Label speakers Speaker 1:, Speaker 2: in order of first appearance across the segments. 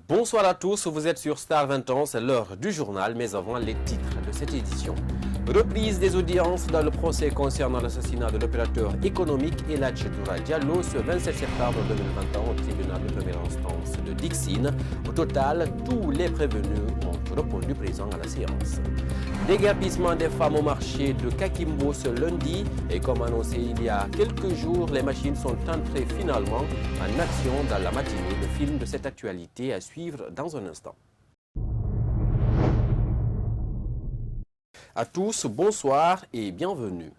Speaker 1: Bonsoir à tous, vous êtes sur Star 21, c'est l'heure du journal, mais avant les titres de cette édition. Reprise des audiences dans le procès concernant l'assassinat de l'opérateur économique Eladj Doura Diallo ce 27 septembre 2021 au tribunal de première instance de Dixine. Au total, tous les prévenus ont répondu présents à la séance. Déguerpissement des femmes au marché de Kakimbo ce lundi et comme annoncé il y a quelques jours, les machines sont entrées finalement en action dans la matinée. Le film de cette actualité à suivre dans un instant. À tous, bonsoir et bienvenue.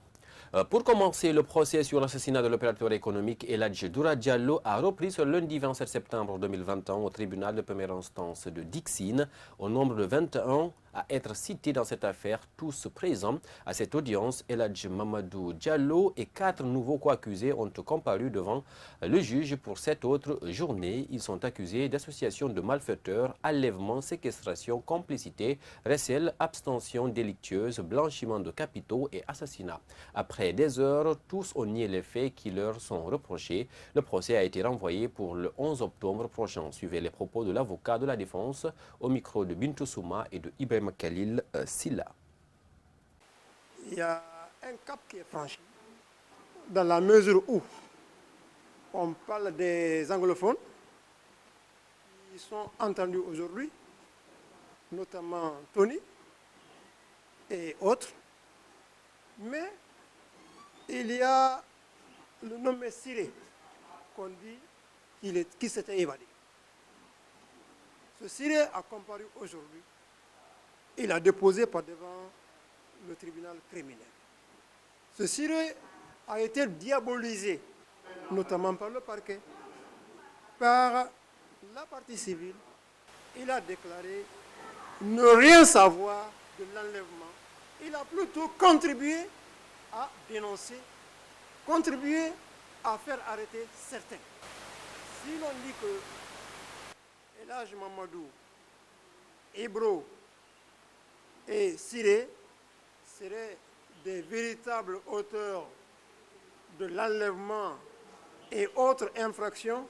Speaker 1: Pour commencer, le procès sur l'assassinat de l'opérateur économique Eladj Doura Diallo a repris ce lundi 27 septembre 2021 au tribunal de première instance de Dixine. Au nombre de 21 à être cités dans cette affaire, tous présents à cette audience, Eladj Mamadou Diallo et 4 nouveaux co-accusés ont comparu devant le juge pour cette autre journée. Ils sont accusés d'association de malfaiteurs, enlèvement, séquestration, complicité, recel, abstention délictueuse, blanchiment de capitaux et assassinat. Après des heures, tous ont nié les faits qui leur sont reprochés. Le procès a été renvoyé pour le 11 octobre prochain. Suivez les propos de l'avocat de la défense au micro de Bintou Souma et de Ibrahim Khalil Silla.
Speaker 2: Il y a un cap qui est franchi dans la mesure où on parle des anglophones qui sont entendus aujourd'hui, notamment Tony et autres, mais il y a le nommé Siré qu'on dit qui s'était évadé. Ce Siré a comparu aujourd'hui. Il a déposé par devant le tribunal criminel. Ce Siré a été diabolisé, notamment par le parquet, par la partie civile. Il a déclaré ne rien savoir de l'enlèvement. Il a plutôt contribué à dénoncer, contribué à faire arrêter certains. Si l'on dit que Eladj Mamadou, Ibro et Siré seraient des véritables auteurs de l'enlèvement et autres infractions,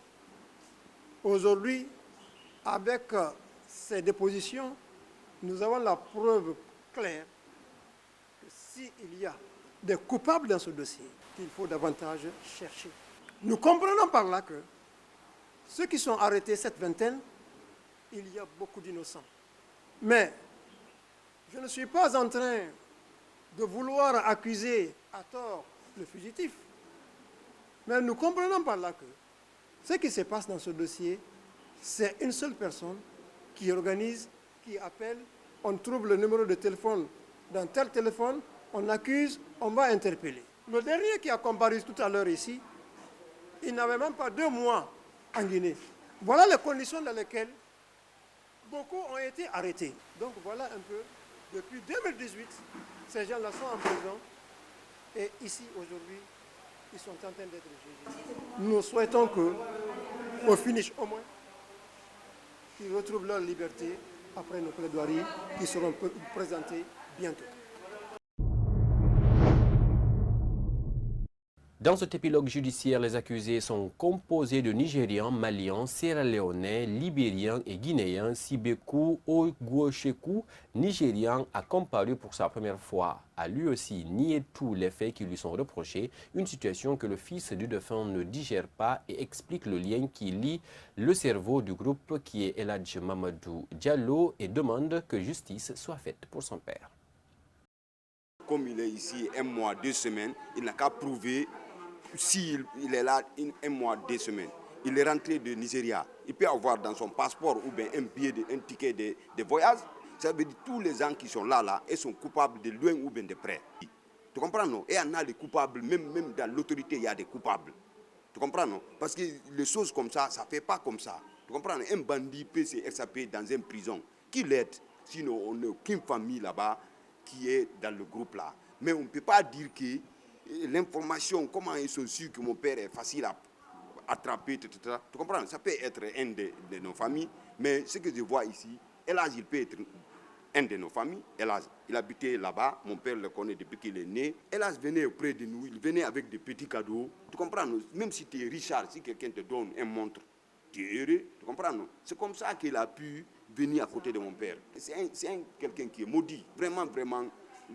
Speaker 2: aujourd'hui, avec ces dépositions, nous avons la preuve claire que s'il y a des coupables dans ce dossier, qu'il faut davantage chercher. Nous comprenons par là que ceux qui sont arrêtés, cette vingtaine, il y a beaucoup d'innocents. Mais je ne suis pas en train de vouloir accuser à tort le fugitif. Mais nous comprenons par là que ce qui se passe dans ce dossier, c'est une seule personne qui organise, qui appelle, on trouve le numéro de téléphone dans tel téléphone, on accuse, on va interpeller. Le dernier qui a comparu tout à l'heure ici, il n'avait même pas 2 mois en Guinée. Voilà les conditions dans lesquelles beaucoup ont été arrêtés. Donc voilà un peu, depuis 2018, ces gens-là sont en prison et ici aujourd'hui, ils sont en train d'être jugés. Nous souhaitons qu'au finish au moins, qu'ils retrouvent leur liberté après nos plaidoiries qui seront présentées bientôt.
Speaker 1: Dans cet épilogue judiciaire, les accusés sont composés de Nigérians, Maliens, Sierra-Léonais, Libériens et Guinéens. Sibekou Ogwosheku, Nigérian, a comparu pour sa première fois. A lui aussi nié tous les faits qui lui sont reprochés, une situation que le fils du défunt ne digère pas et explique le lien qui lie le cerveau du groupe qui est Eladj Mamadou Diallo et demande que justice soit faite pour son père.
Speaker 3: Comme il est ici 1 mois, 2 semaines, il n'a qu'à prouver s'il est là 1 mois, 2 semaines. Il est rentré de Nigeria. Il peut avoir dans son passeport ou bien un ticket de voyage. Ça veut dire que tous les gens qui sont là, ils sont coupables de loin ou bien de près. Tu comprends, non? Et on a des coupables, même dans l'autorité, il y a des coupables. Tu comprends, non? Parce que les choses comme ça ne fait pas comme ça. Tu comprends? Un bandit peut s'échapper dans une prison. Qui l'aide? Sinon, on n'a aucune famille là-bas qui est dans le groupe là. Mais on ne peut pas dire que l'information, comment ils sont sûrs que mon père est facile à attraper, etc. Tu comprends? Ça peut être un de nos familles, mais ce que je vois ici, Eladj, il peut être un de nos familles. Eladj, il habitait là-bas, mon père le connaît depuis qu'il est né. Eladj venait auprès de nous, il venait avec des petits cadeaux. Tu comprends? Même si tu es Richard, si quelqu'un te donne un montre, Tu es heureux, tu comprends, non? C'est comme ça qu'il a pu venir à côté de mon père. C'est quelqu'un qui est maudit. Vraiment, vraiment,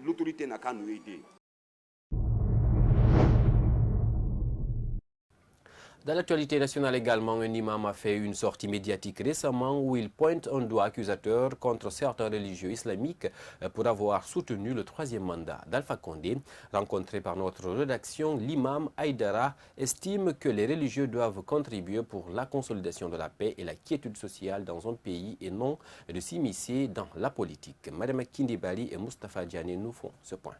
Speaker 3: l'autorité n'a qu'à nous aider.
Speaker 1: Dans l'actualité nationale également, un imam a fait une sortie médiatique récemment où il pointe un doigt accusateur contre certains religieux islamiques pour avoir soutenu le troisième mandat d'Alpha Condé. Rencontré par notre rédaction, l'imam Haïdara estime que les religieux doivent contribuer pour la consolidation de la paix et la quiétude sociale dans un pays et non de s'immiscer dans la politique. Madame Kindibali et Moustapha Diané nous font ce point.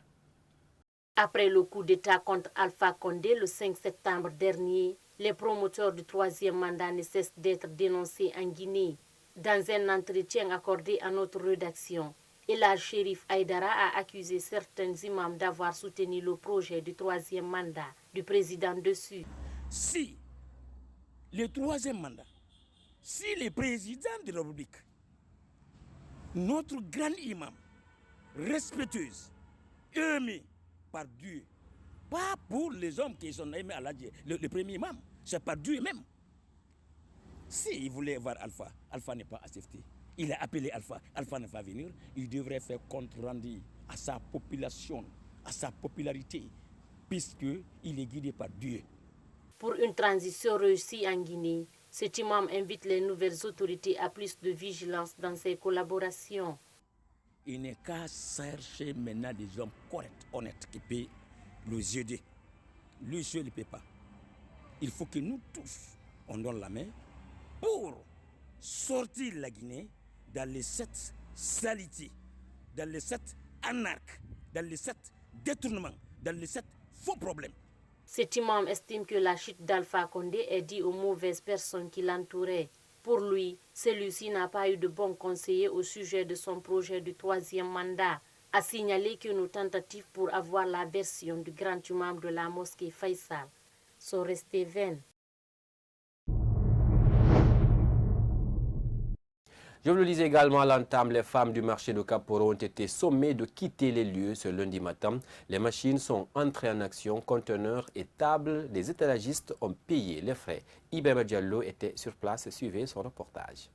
Speaker 4: Après le coup d'État contre Alpha Condé le 5 septembre dernier, les promoteurs du troisième mandat ne cessent d'être dénoncés en Guinée. Dans un entretien accordé à notre rédaction, Elhadj Chérif Haïdara a accusé certains imams d'avoir soutenu le projet du troisième mandat du président dessus.
Speaker 5: Si le troisième mandat, si le président de la République, notre grand imam, respectueuse, aimé par Dieu, pas pour les hommes qui sont aimés à le premier imam, c'est par Dieu même. S'il voulait voir Alpha, Alpha n'est pas accepté. Il a appelé Alpha, Alpha ne va pas venir. Il devrait faire compte rendu à sa population, à sa popularité, puisqu'il est guidé par Dieu.
Speaker 4: Pour une transition réussie en Guinée, cet imam invite les nouvelles autorités à plus de vigilance dans ces collaborations.
Speaker 5: Il n'est qu'à chercher maintenant des hommes corrects, honnêtes, qui peuvent nous aider. Lui seul ne peut pas. Il faut que nous tous, on donne la main pour sortir la Guinée dans les 7 salités, dans les 7 anarques, dans les 7 détournements, dans les 7 faux problèmes.
Speaker 4: Cet imam estime que la chute d'Alpha Condé est due aux mauvaises personnes qui l'entouraient. Pour lui, celui-ci n'a pas eu de bons conseillers au sujet de son projet du troisième mandat. A signalé que nos tentatives pour avoir la version du grand imam de la mosquée Faisal sont restées vaines.
Speaker 1: Je vous le disais également à l'entame, les femmes du marché de Kaporo ont été sommées de quitter les lieux ce lundi matin. Les machines sont entrées en action, conteneurs et tables. Les étalagistes ont payé les frais. Ibrahima Diallo était sur place, suivez son reportage.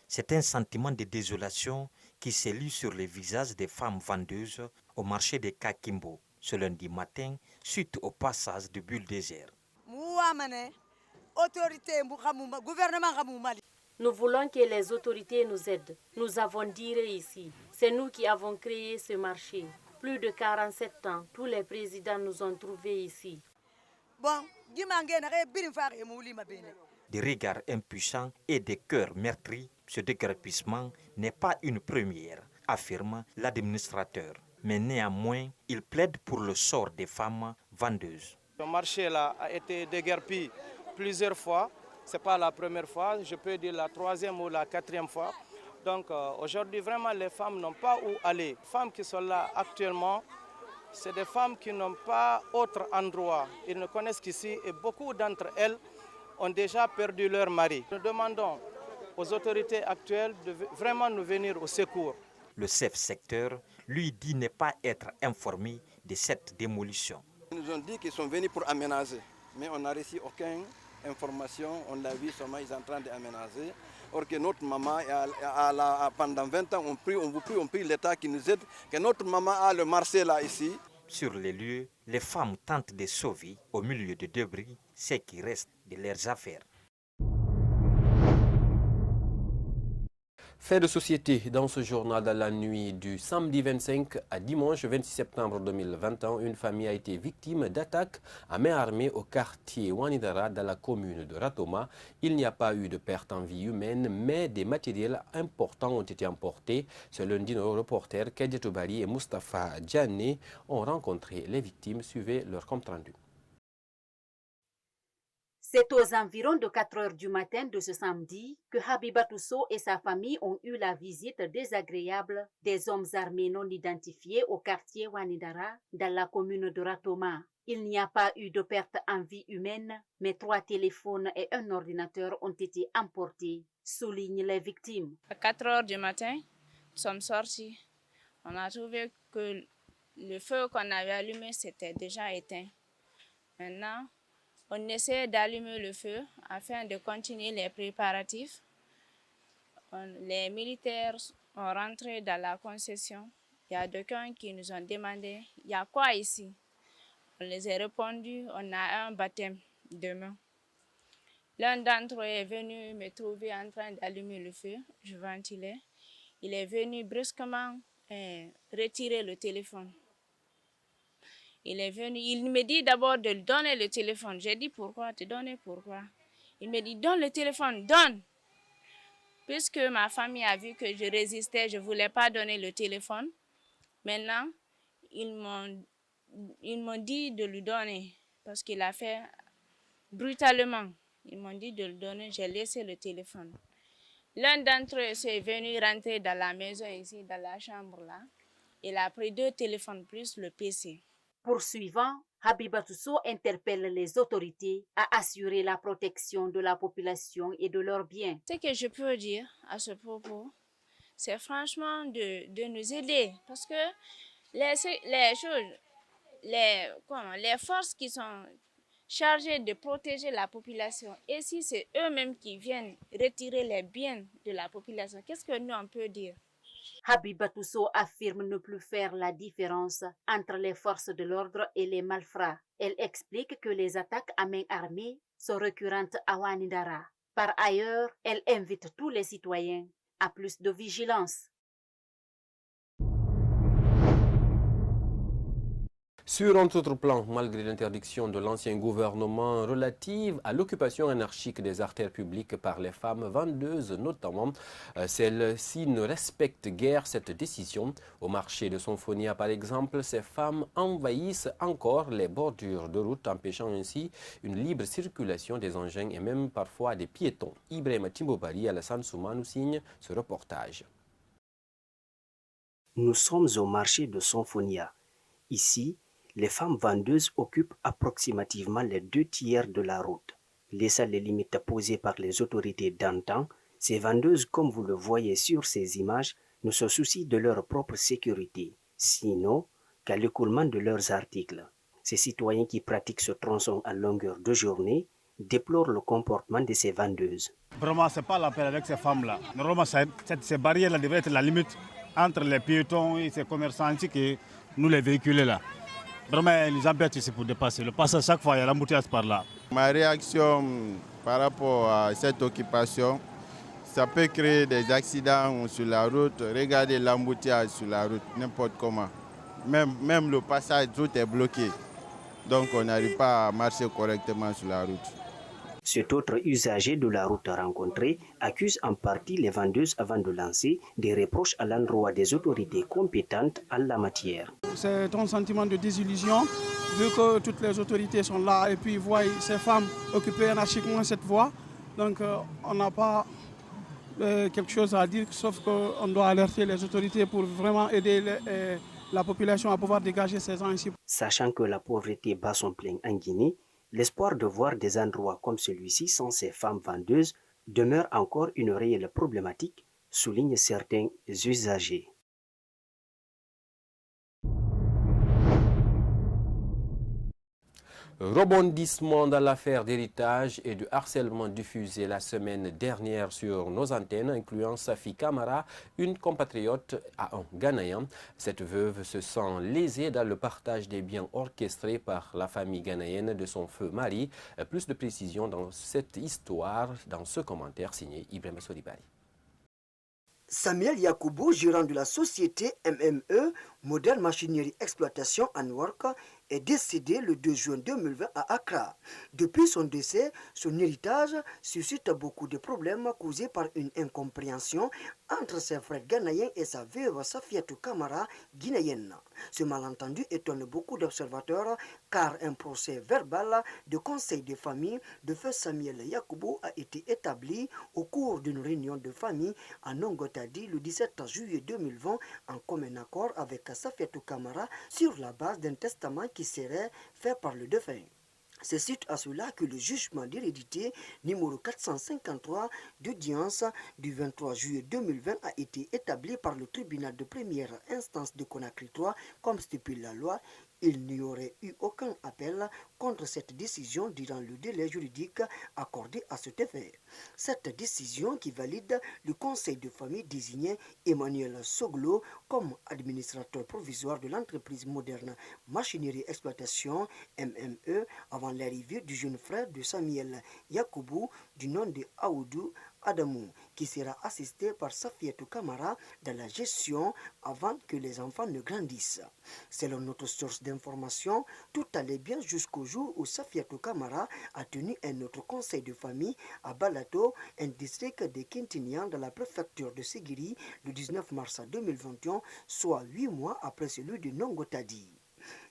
Speaker 6: C'est un sentiment de désolation qui s'est lu sur les visages des femmes vendeuses au marché de Kakimbo ce lundi matin suite au passage du bulldozer.
Speaker 4: Nous voulons que les autorités nous aident. Nous avons diré ici. C'est nous qui avons créé ce marché. Plus de 47 ans, tous les présidents nous ont trouvés ici.
Speaker 6: Des regards impuissants et des cœurs meurtris, ce déguerpissement n'est pas une première, affirme l'administrateur. Mais néanmoins, il plaide pour le sort des femmes vendeuses.
Speaker 7: Le marché-là a été déguerpi plusieurs fois. Ce n'est pas la première fois, je peux dire la 3e ou la 4e fois. Donc aujourd'hui, vraiment, les femmes n'ont pas où aller. Les femmes qui sont là actuellement, c'est des femmes qui n'ont pas autre endroit. Ils ne connaissent qu'ici et beaucoup d'entre elles ont déjà perdu leur mari. Nous demandons aux autorités actuelles de vraiment nous venir au secours.
Speaker 6: Le chef-secteur, lui, dit ne pas être informé de cette démolition.
Speaker 8: Ils nous ont dit qu'ils sont venus pour aménager, mais on n'a reçu aucune information. On l'a vu seulement, ils sont en train d'aménager. Or que notre maman, pendant 20 ans, on prie l'État qui nous aide, que notre maman a le marché là ici.
Speaker 6: Sur les lieux, les femmes tentent de sauver, au milieu de débris, ce qui reste de leurs affaires.
Speaker 1: Fait de société dans ce journal dans la nuit du samedi 25 à dimanche 26 septembre 2021, une famille a été victime d'attaques à main armée au quartier Wanidara dans la commune de Ratoma. Il n'y a pas eu de perte en vie humaine, mais des matériels importants ont été emportés. Ce lundi, nos reporters Kedje Toubali et Moustapha Diané ont rencontré les victimes. Suivez leur compte rendu.
Speaker 9: C'est aux environs de 4 heures du matin de ce samedi que Habibatou Sow et sa famille ont eu la visite désagréable des hommes armés non identifiés au quartier Wanidara dans la commune de Ratoma. Il n'y a pas eu de perte en vie humaine, mais 3 téléphones et un ordinateur ont été emportés, soulignent les victimes.
Speaker 10: À 4 heures du matin, nous sommes sortis. On a trouvé que le feu qu'on avait allumé s'était déjà éteint. Maintenant, On essaie d'allumer le feu afin de continuer les préparatifs. Les militaires ont rentré dans la concession. Il y a d'aucuns qui nous ont demandé « Il y a quoi ici ?» On les a répondu « On a un baptême demain ». L'un d'entre eux est venu me trouver en train d'allumer le feu. Je ventilais. Il est venu brusquement retirer le téléphone. Il est venu, il me dit d'abord de lui donner le téléphone. J'ai dit pourquoi, te donner pourquoi. Il me dit donne le téléphone, donne. Puisque ma famille a vu que je résistais, je ne voulais pas donner le téléphone. Maintenant, ils m'ont dit de lui donner parce qu'il a fait brutalement. Ils m'ont dit de le donner, j'ai laissé le téléphone. L'un d'entre eux est venu rentrer dans la maison ici, dans la chambre là. Il a pris 2 téléphones plus le PC.
Speaker 9: Poursuivant, Habibatou Sow interpelle les autorités à assurer la protection de la population et de leurs biens.
Speaker 10: Ce que je peux dire à ce propos, c'est franchement de nous aider parce que les forces qui sont chargées de protéger la population, et si c'est eux-mêmes qui viennent retirer les biens de la population, qu'est-ce que nous on peut dire?
Speaker 9: Habibatou Sow affirme ne plus faire la différence entre les forces de l'ordre et les malfrats. Elle explique que les attaques à main armée sont récurrentes à Wanidara. Par ailleurs, elle invite tous les citoyens à plus de vigilance.
Speaker 1: Sur un autre plan, malgré l'interdiction de l'ancien gouvernement relative à l'occupation anarchique des artères publiques par les femmes vendeuses notamment, celles-ci ne respectent guère cette décision. Au marché de Sonfonia par exemple, ces femmes envahissent encore les bordures de route, empêchant ainsi une libre circulation des engins et même parfois des piétons. Ibrahima Timbobari et Alassane Souma nous signent ce reportage.
Speaker 11: Nous sommes au marché de Sonfonia. Ici, les femmes vendeuses occupent approximativement les 2 tiers de la route. Laissant les limites posées par les autorités d'antan, ces vendeuses, comme vous le voyez sur ces images, ne se soucient de leur propre sécurité, sinon qu'à l'écoulement de leurs articles. Ces citoyens qui pratiquent ce tronçon à longueur de journée déplorent le comportement de ces vendeuses.
Speaker 12: Vraiment, ce n'est pas la peine avec ces femmes-là. Normalement, ces barrières-là devraient être la limite entre les piétons et ces commerçants et nous les véhicules là. Vraiment, les embêtent ici pour dépasser. Le passage, chaque fois, il y a l'embouteillage par là.
Speaker 13: Ma réaction par rapport à cette occupation, ça peut créer des accidents sur la route. Regardez l'embouteillage sur la route, n'importe comment. Même le passage, tout est bloqué. Donc on n'arrive pas à marcher correctement sur la route.
Speaker 11: Cet autre usager de la route rencontré accuse en partie les vendeuses avant de lancer des reproches à l'endroit des autorités compétentes en la matière.
Speaker 14: C'est un sentiment de désillusion, vu que toutes les autorités sont là et puis voient ces femmes occuper anarchiquement cette voie. Donc on n'a pas quelque chose à dire, sauf qu'on doit alerter les autorités pour vraiment aider la population à pouvoir dégager ces gens ici.
Speaker 11: Sachant que la pauvreté bat son plein en Guinée, l'espoir de voir des endroits comme celui-ci sans ces femmes vendeuses demeure encore une réelle problématique, soulignent certains usagers.
Speaker 1: Rebondissement dans l'affaire d'héritage et de harcèlement diffusé la semaine dernière sur nos antennes, incluant Safi Kamara, une compatriote à un Ghanéen. Cette veuve se sent lésée dans le partage des biens orchestrés par la famille ghanéenne de son feu mari. Plus de précisions dans cette histoire, dans ce commentaire signé Ibrahima Solibari.
Speaker 15: Samuel Yakubu, gérant de la société MME, Modèle Machinerie Exploitation and Work, est décédé le 2 juin 2020 à Accra. Depuis son décès, son héritage suscite beaucoup de problèmes causés par une incompréhension entre ses frères ghanéens et sa veuve Safiatou Kamara, guinéenne. Ce malentendu étonne beaucoup d'observateurs car un procès verbal de conseil de famille de feu Samuel Yakubu a été établi au cours d'une réunion de famille à Nongotadi le 17 juillet 2020 en commun accord avec Safiatou Kamara sur la base d'un testament qui serait fait par le défunt. C'est suite à cela que le jugement d'hérédité numéro 453 d'audience du 23 juillet 2020 a été établi par le tribunal de première instance de Conakry 3 comme stipule la loi Il n'y aurait eu aucun appel contre cette décision durant le délai juridique accordé à cet effet. Cette décision qui valide le conseil de famille désigné Emmanuel Soglo comme administrateur provisoire de l'entreprise moderne Machinerie Exploitation MME avant l'arrivée du jeune frère de Samuel Yakoubou du nom de Aoudou Adamou, qui sera assisté par Safiatou Kamara dans la gestion avant que les enfants ne grandissent. Selon notre source d'information, tout allait bien jusqu'au jour où Safiatou Kamara a tenu un autre conseil de famille à Balato, un district de Kintinian dans la préfecture de Ségiri, le 19 mars 2021, soit 8 mois après celui de Nongotadi.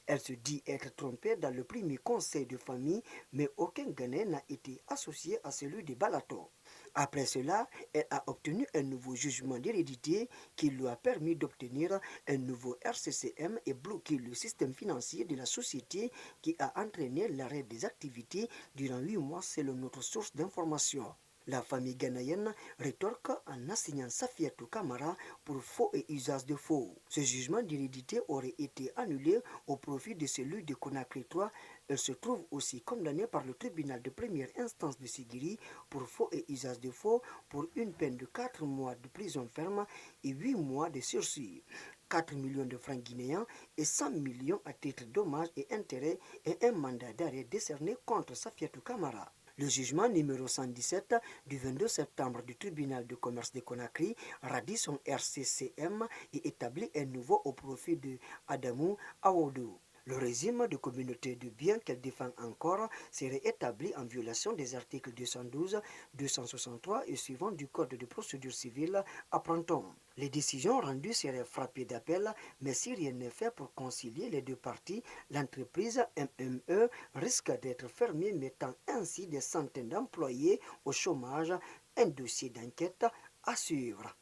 Speaker 15: Elle se dit être trompée dans le premier conseil de famille, mais aucun Ghanéen n'a été associé à celui de Balato. Après cela, elle a obtenu un nouveau jugement d'hérédité qui lui a permis d'obtenir un nouveau RCCM et bloquer le système financier de la société qui a entraîné l'arrêt des activités durant 8 mois selon notre source d'information. La famille ghanéenne rétorque en assignant Safiatou Kamara pour faux et usage de faux. Ce jugement d'hérédité aurait été annulé au profit de celui de Conakry 3. Elle se trouve aussi condamnée par le tribunal de première instance de Ségiri pour faux et usage de faux pour une peine de 4 mois de prison ferme et 8 mois de sursis. 4 millions de francs guinéens et 100 millions à titre dommages et intérêts et un mandat d'arrêt décerné contre Safiatou Kamara. Le jugement numéro 117 du 22 septembre du tribunal de commerce de Conakry radie son RCCM et établit un nouveau au profit de Adamou Aoudou. Le régime de communauté de biens qu'elle défend encore serait établi en violation des articles 212, 263 et suivants du Code de procédure civile, apprend-on. Les décisions rendues seraient frappées d'appel, mais si rien n'est fait pour concilier les deux parties, l'entreprise MME risque d'être fermée, mettant ainsi des centaines d'employés au chômage. Un dossier d'enquête à suivre.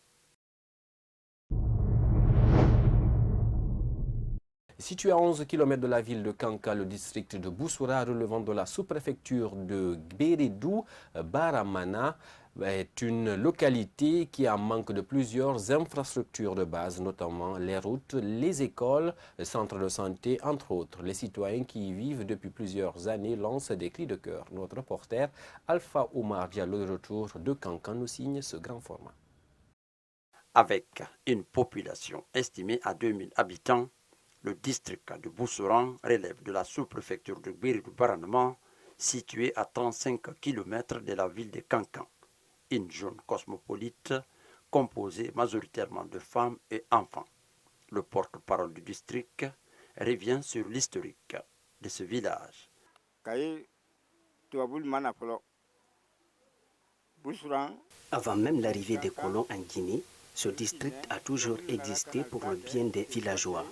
Speaker 1: Situé à 11 km de la ville de Kanka, le district de Boussoura, relevant de la sous-préfecture de Bérédou, Baramana, est une localité qui a manque de plusieurs infrastructures de base, notamment les routes, les écoles, les centres de santé, entre autres. Les citoyens qui y vivent depuis plusieurs années lancent des cris de cœur. Notre reporter Alpha Oumar Diallo, de retour de Kanka, nous signe ce grand format.
Speaker 16: Avec une population estimée à 2000 habitants, le district de Boussoura relève de la sous-préfecture de Bérédou-Baranama, située à 35 km de la ville de Kankan, une zone cosmopolite composée majoritairement de femmes et enfants. Le porte-parole du district revient sur l'historique de ce village.
Speaker 11: Avant même l'arrivée des colons en Guinée, ce district a toujours existé pour le bien des villageois.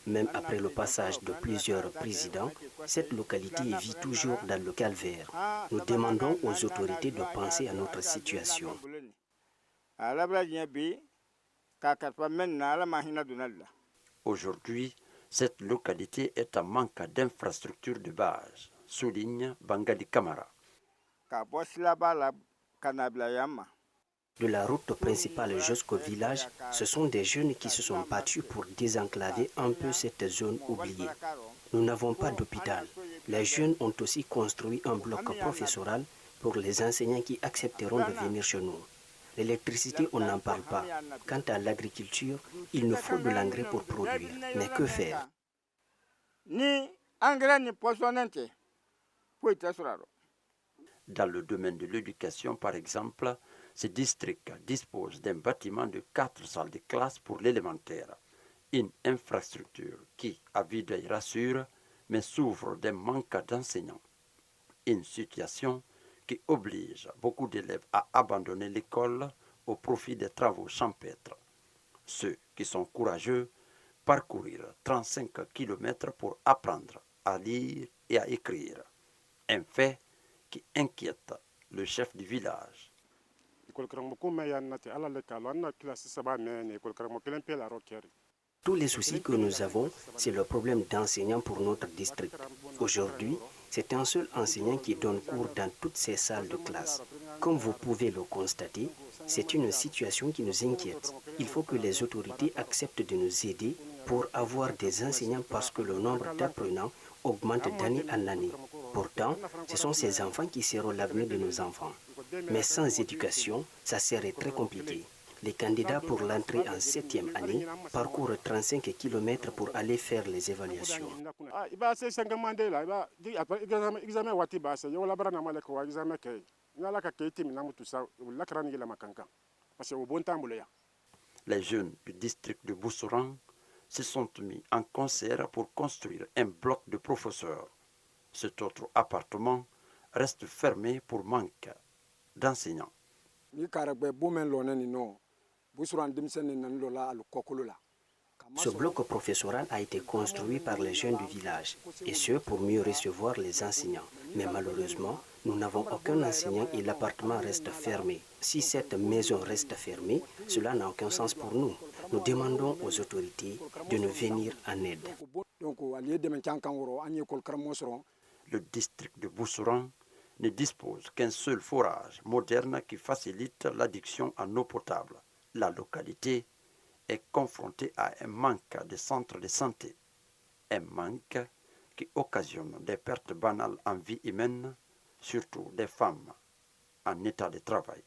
Speaker 11: Même après le passage de plusieurs présidents, cette localité vit toujours dans le calvaire. Nous demandons aux autorités de penser à notre situation.
Speaker 16: Aujourd'hui, cette localité est en manque d'infrastructures de base, souligne Bangali Kamara.
Speaker 11: De la route principale jusqu'au village, ce sont des jeunes qui se sont battus pour désenclaver un peu cette zone oubliée. Nous n'avons pas d'hôpital. Les jeunes ont aussi construit un bloc professoral pour les enseignants qui accepteront de venir chez nous. L'électricité, on n'en parle pas. Quant à l'agriculture, il nous faut de l'engrais pour produire. Mais que faire?
Speaker 16: Dans le domaine de l'éducation, par exemple, ce district dispose d'un bâtiment de 4 salles de classe pour l'élémentaire, une infrastructure qui, à vue d'œil, rassure, mais souffre d'un manque d'enseignants. Une situation qui oblige beaucoup d'élèves à abandonner l'école au profit des travaux champêtres. Ceux qui sont courageux parcourir 35 km pour apprendre à lire et à écrire. Un fait qui inquiète le chef du village.
Speaker 11: Tous les soucis que nous avons, c'est le problème d'enseignants pour notre district. Aujourd'hui, c'est un seul enseignant qui donne cours dans toutes ces salles de classe. Comme vous pouvez le constater, c'est une situation qui nous inquiète. Il faut que les autorités acceptent de nous aider pour avoir des enseignants parce que le nombre d'apprenants augmente d'année en année. Pourtant, ce sont ces enfants qui seront l'avenir de nos enfants. Mais sans éducation, ça serait très compliqué. Les candidats pour l'entrée en 7e année parcourent 35 km pour aller faire les évaluations.
Speaker 16: Les jeunes du district de Boussourang se sont mis en concert pour construire un bloc de professeurs. Cet autre appartement reste fermé pour manque d'enseignants.
Speaker 11: Ce bloc professoral a été construit par les jeunes du village, et ce pour mieux recevoir les enseignants. Mais malheureusement, nous n'avons aucun enseignant et l'appartement reste fermé. Si cette maison reste fermée, cela n'a aucun sens pour nous. Nous demandons aux autorités de nous venir en aide.
Speaker 16: Le district de Boussourang ne dispose qu'un seul forage moderne qui facilite l'adduction en eau potable. La localité est confrontée à un manque de centres de santé, un manque qui occasionne des pertes banales en vie humaine, surtout des femmes en état de travail.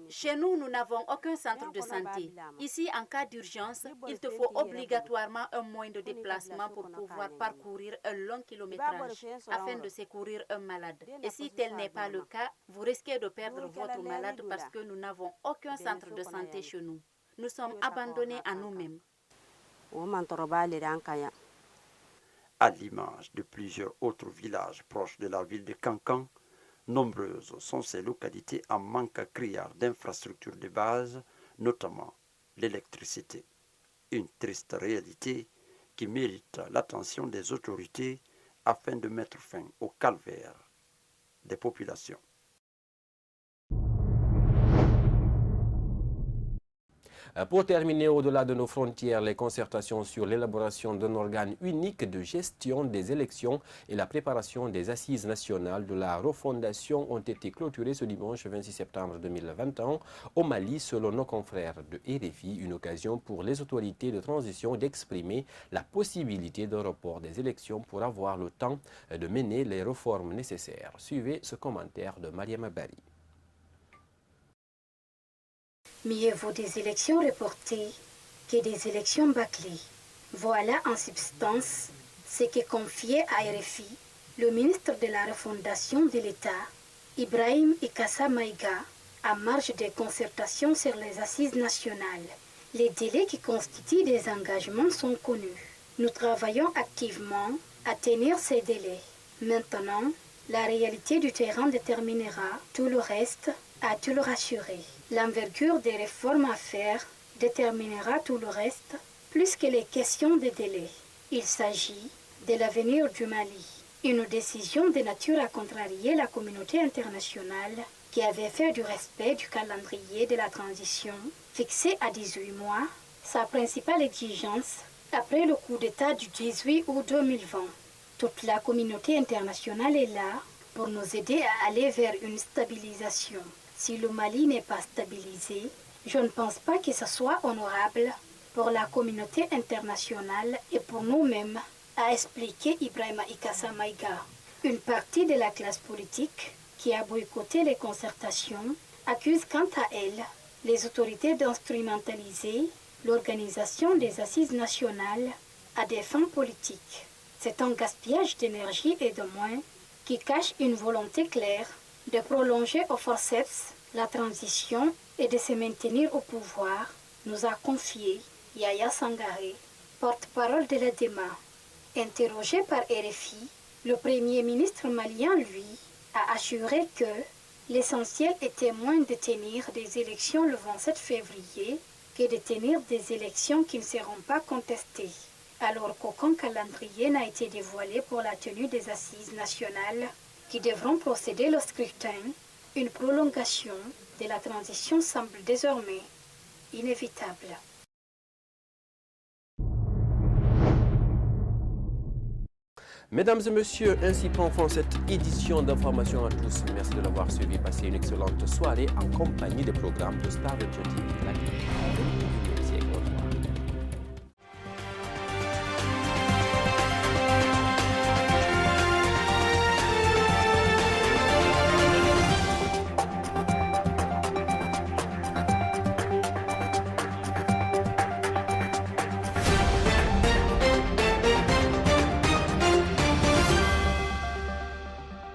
Speaker 9: Chez nous, nous n'avons aucun centre de santé. Ici, en cas d'urgence, il te faut obligatoirement un moyen de déplacement pour pouvoir parcourir un long kilométrage afin de secourir un malade. Et si tel n'est pas le cas, vous risquez de perdre votre malade parce que nous n'avons aucun centre de santé chez nous. Nous sommes abandonnés à nous-mêmes.
Speaker 16: À l'image de plusieurs autres villages proches de la ville de Kankan, nombreuses sont ces localités en manque criard d'infrastructures de base, notamment l'électricité. Une triste réalité qui mérite l'attention des autorités afin de mettre fin au calvaire des populations.
Speaker 1: Pour terminer, au-delà de nos frontières, les concertations sur l'élaboration d'un organe unique de gestion des élections et la préparation des assises nationales de la refondation ont été clôturées ce dimanche 26 septembre 2021 au Mali, selon nos confrères de RFI, une occasion pour les autorités de transition d'exprimer la possibilité d'un report des élections pour avoir le temps de mener les réformes nécessaires. Suivez ce commentaire de Mariam Bari.
Speaker 17: Mieux vaut des élections reportées que des élections bâclées. Voilà en substance ce que confiait à RFI le ministre de la refondation de l'État, Ibrahim Ikassa Maïga, à marge des concertations sur les assises nationales. Les délais qui constituent des engagements sont connus. Nous travaillons activement à tenir ces délais. Maintenant, la réalité du terrain déterminera tout le reste, a-t-il rassuré. L'envergure des réformes à faire déterminera tout le reste, plus que les questions de délai. Il s'agit de l'avenir du Mali. Une décision de nature à contrarier la communauté internationale qui avait fait du respect du calendrier de la transition, fixé à 18 mois, sa principale exigence après le coup d'État du 18 août 2020. Toute la communauté internationale est là pour nous aider à aller vers une stabilisation. Si le Mali n'est pas stabilisé, je ne pense pas que ce soit honorable pour la communauté internationale et pour nous-mêmes, a expliqué Ibrahim Ikassa Maïga. Une partie de la classe politique qui a boycotté les concertations accuse quant à elle les autorités d'instrumentaliser l'organisation des assises nationales à des fins politiques. C'est un gaspillage d'énergie et de moyens qui cache une volonté claire de prolonger au forceps la transition et de se maintenir au pouvoir, nous a confié Yaya Sangaré, porte-parole de l'EDEMA. Interrogé par RFI, le Premier ministre malien, lui, a assuré que l'essentiel était moins de tenir des élections le 27 février que de tenir des élections qui ne seront pas contestées, alors qu'aucun calendrier n'a été dévoilé pour la tenue des assises nationales qui devront procéder au scrutin. Une prolongation de la transition semble désormais inévitable.
Speaker 1: Mesdames et messieurs, ainsi prend fin cette édition d'information à tous. Merci de l'avoir suivi. Passez une excellente soirée en compagnie des programmes de Star Radio TV.